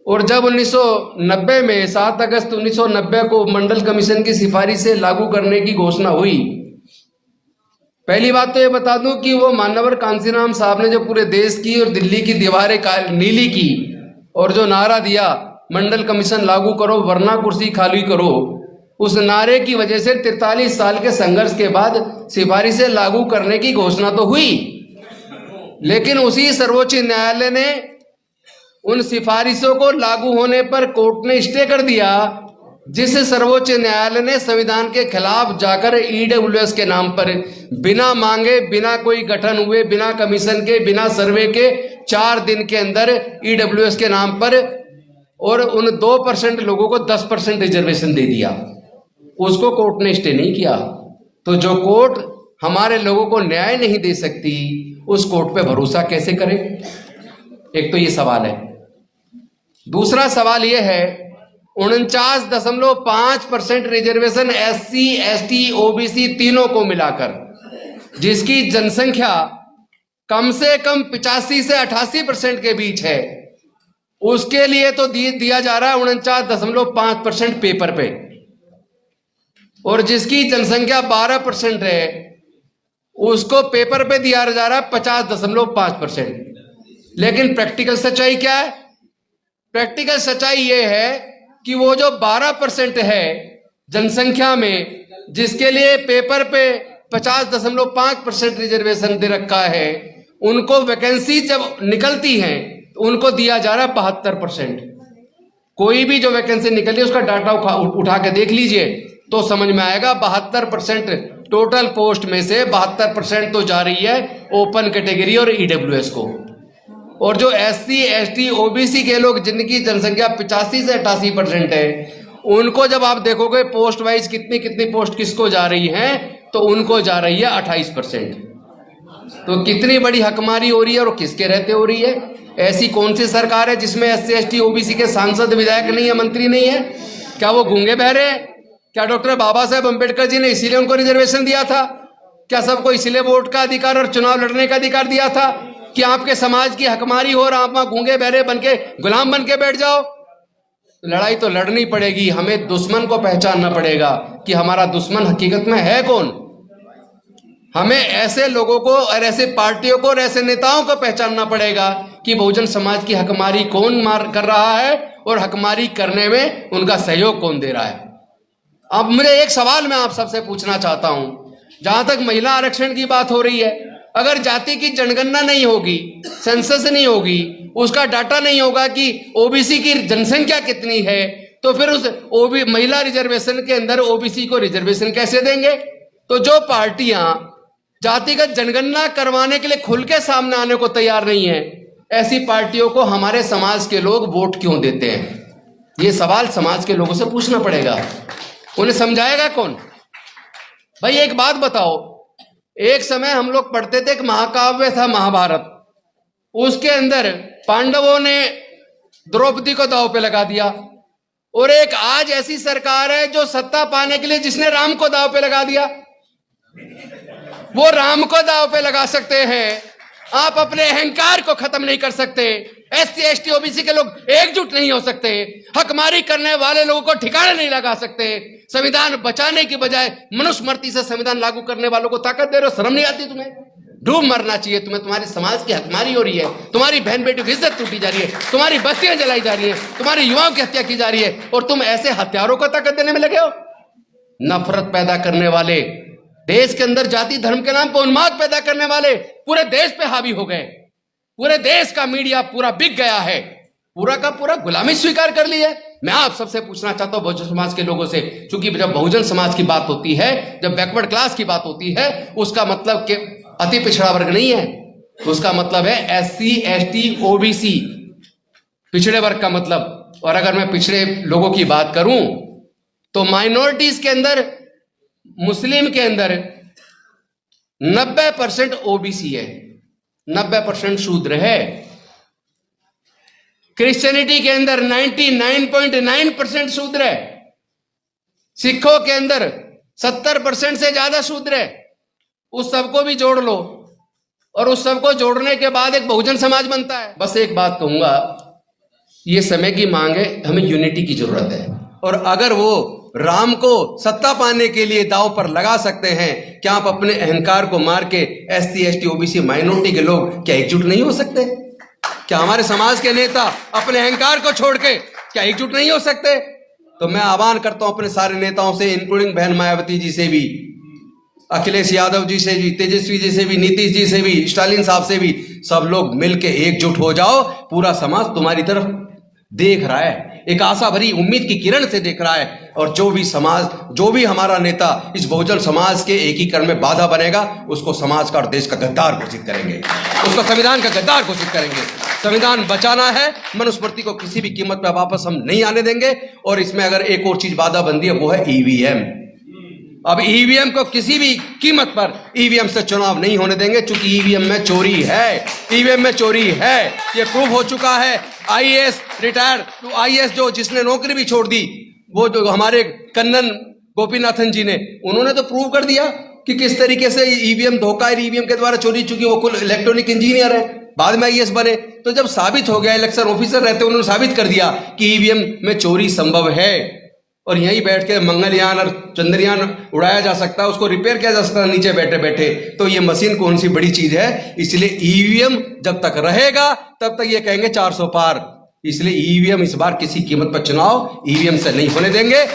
और जब 1990 में 7 अगस्त 1990 को मंडल कमीशन की सिफारिश से लागू करने की घोषणा हुई, पहली बात तो ये बता दूं कि वो मानवर कांसीराम साहब ने जो पूरे देश की और दिल्ली की दीवारें नीली की और जो नारा दिया मंडल कमीशन लागू करो वरना कुर्सी खाली करो, उस नारे की वजह से 43 साल के संघर्ष के बाद सिफारिशें लागू करने की घोषणा तो हुई, लेकिन उसी सर्वोच्च न्यायालय ने उन सिफारिशों को लागू होने पर कोर्ट ने स्टे कर दिया, जिस सर्वोच्च न्यायालय ने संविधान के खिलाफ जाकर ईडब्ल्यूएस के नाम पर बिना मांगे, बिना कोई गठन हुए, बिना कमीशन के, बिना सर्वे के 4 दिन के अंदर ईडब्ल्यूएस के नाम पर और उन 2% लोगों को 10% रिजर्वेशन दे दिया। उसको कोर्ट ने स्टे नहीं किया। तो जो कोर्ट हमारे लोगों को न्याय नहीं दे सकती, उस कोर्ट पे भरोसा कैसे करें? एक तो ये सवाल है। दूसरा सवाल ये है, 49.5% रिजर्वेशन SC, ST, OBC तीनों को मिलाकर, जिसकी जनसंख्या कम से कम 85 से 88% के बीच है, उसके लिए तो दिया जा रहा है 49.5% पेपर पे, और जिसकी जनसंख्या 12% है उसको पेपर पे दिया जा रहा है 50.5%। लेकिन प्रैक्टिकल सच्चाई क्या है? प्रैक्टिकल सच्चाई ये है कि वो जो 12% है जनसंख्या में, जिसके लिए पेपर पे 50.5% रिजर्वेशन दे रखा है, उनको वैकेंसी जब निकलती है तो उनको दिया जा रहा है 72%। कोई भी जो वैकेंसी निकली उसका डाटा उठा के देख लीजिए तो समझ में आएगा। 72% टोटल पोस्ट में से 72% तो जा रही है ओपन कैटेगरी और ईडब्ल्यूएस को, और जो SC, ST, OBC के लोग जिनकी जनसंख्या 85 से 88% है, उनको जब आप देखोगे पोस्ट वाइज कितनी कितनी पोस्ट किसको जा रही है, तो उनको जा रही है 28%। तो कितनी बड़ी हकमारी हो रही है और किसके रहते हो रही है? ऐसी कौन सी सरकार है जिसमें SC, ST, OBC के सांसद, विधायक नहीं है, मंत्री नहीं है? क्या वो गूंगे बहरे हैं? क्या डॉक्टर बाबा साहेब अम्बेडकर जी ने इसीलिए उनको रिजर्वेशन दिया था? क्या सबको इसीलिए वोट का अधिकार और चुनाव लड़ने का अधिकार दिया था कि आपके समाज की हकमारी हो और आप वहां गूंगे बहरे बन के गुलाम बन के बैठ जाओ? लड़ाई तो लड़नी पड़ेगी। हमें दुश्मन को पहचानना पड़ेगा कि हमारा दुश्मन हकीकत में है कौन। हमें ऐसे लोगों को और ऐसे पार्टियों को और ऐसे नेताओं को पहचानना पड़ेगा कि बहुजन समाज की हकमारी कौन कर रहा है और हकमारी करने में उनका सहयोग कौन दे रहा है। अब मुझे एक सवाल मैं आप सबसे पूछना चाहता हूं, जहां तक महिला आरक्षण की बात हो रही है, अगर जाति की जनगणना नहीं होगी, सेंसस नहीं होगी, उसका डाटा नहीं होगा कि ओबीसी की जनसंख्या कितनी है, तो फिर उस महिला रिजर्वेशन के अंदर ओबीसी को रिजर्वेशन कैसे देंगे? तो जो पार्टियां जातिगत जनगणना करवाने के लिए खुल के सामने आने को तैयार नहीं है, ऐसी पार्टियों को हमारे समाज के लोग वोट क्यों देते हैं? ये सवाल समाज के लोगों से पूछना पड़ेगा। उन्हें समझाएगा कौन? भाई एक बात बताओ, एक समय हम लोग पढ़ते थे, एक महाकाव्य था महाभारत, उसके अंदर पांडवों ने द्रौपदी को दांव पे लगा दिया, और एक आज ऐसी सरकार है जो सत्ता पाने के लिए जिसने राम को दांव पे लगा दिया। वो राम को दांव पे लगा सकते हैं, आप अपने अहंकार को खत्म नहीं कर सकते। SC, ST, OBC के लोग एकजुट नहीं हो सकते, हकमारी करने वाले लोगों को ठिकाने नहीं लगा सकते। संविधान बचाने की बजाय मनुस्मृति से संविधान लागू करने वालों को ताकत दे रहे हो। शर्म नहीं आती तुम्हें? डूब मरना चाहिए तुम्हें। तुम्हारे समाज की हकमारी हो रही है, तुम्हारी बहन बेटियों की इज्जत टूटी जा रही है, तुम्हारी बस्तियां जलाई जा रही है, तुम्हारे युवाओं की हत्या की जा रही है, और तुम ऐसे हत्यारों को ताकत देने में लगे हो। नफरत पैदा करने वाले, देश के अंदर जाति धर्म के नाम पर उन्माद पैदा करने वाले पूरे देश पे हावी हो गए। पूरे देश का मीडिया पूरा बिक गया है, पूरा का पूरा गुलामी स्वीकार कर ली है। मैं आप सबसे पूछना चाहता हूं बहुजन समाज के लोगों से, क्योंकि जब बहुजन समाज की बात होती है, जब बैकवर्ड क्लास की बात होती है, उसका मतलब कि अति पिछड़ा वर्ग नहीं है, उसका मतलब है SC, ST, OBC, पिछड़े वर्ग का मतलब। और अगर मैं पिछड़े लोगों की बात करूं तो माइनॉरिटीज के अंदर, मुस्लिम के अंदर 90% OBC है, 90% शूद्र है। क्रिश्चियनिटी के अंदर 99.9% शूद्र है। सिखों के अंदर 70% से ज्यादा शूद्र है। उस सबको भी जोड़ लो, और उस सबको जोड़ने के बाद एक बहुजन समाज बनता है। बस एक बात कहूंगा ये समय की मांग है, हमें यूनिटी की जरूरत है। और अगर वो राम को सत्ता पाने के लिए दांव पर लगा सकते हैं, क्या आप अपने अहंकार को मार के एससी, एसटी, ओबीसी, माइनॉरिटी के लोग क्या एकजुट नहीं हो सकते? क्या हमारे समाज के नेता अपने अहंकार को छोड़ के क्या एकजुट नहीं हो सकते? तो मैं आह्वान करता हूं अपने सारे नेताओं से, इंक्लूडिंग बहन मायावती जी से भी, अखिलेश यादव जी से भी, तेजस्वी जी से भी, नीतीश जी से भी, स्टालिन साहब से भी, सब लोग मिलके एकजुट हो जाओ। पूरा समाज तुम्हारी तरफ देख रहा है, एक आशा भरी उम्मीद की किरण से देख रहा है। और जो भी समाज, जो भी हमारा नेता इस बहुजन समाज के एकीकरण में बाधा बनेगा, उसको समाज का और देश का गद्दार घोषित करेंगे, उसको संविधान का गद्दार घोषित करेंगे। संविधान बचाना है, मनुस्मृति को किसी भी कीमत पर वापस हम नहीं आने देंगे। और इसमें अगर एक और चीज बाधा बनती है, वो है ईवीएम। अब ईवीएम को किसी भी कीमत पर ईवीएम से चुनाव नहीं होने देंगे, क्योंकि ईवीएम में चोरी है, ईवीएम में चोरी है, ये प्रूव हो चुका है। आईएएस रिटायर, तो आईएएस जो जिसने नौकरी भी छोड़ दी, वो जो हमारे कन्नन गोपीनाथन जी ने, उन्होंने तो प्रूव कर दिया कि किस तरीके से ईवीएम धोखा है, ईवीएम के द्वारा चोरी, चुकी वो कुल इलेक्ट्रॉनिक इंजीनियर है, बाद में आईएएस बने। तो जब साबित हो गया, इलेक्शन ऑफिसर रहते उन्होंने साबित कर दिया कि ईवीएम में चोरी संभव है, और यहीं बैठ के मंगलयान और चंद्रयान उड़ाया जा सकता है, उसको रिपेयर किया जा सकता है नीचे बैठे बैठे। तो ये मशीन कौन सी बड़ी चीज है? इसलिए ईवीएम जब तक रहेगा तब तक ये कहेंगे 400 पार। इसलिए ईवीएम इस बार किसी कीमत पर चुनाव ईवीएम से नहीं होने देंगे।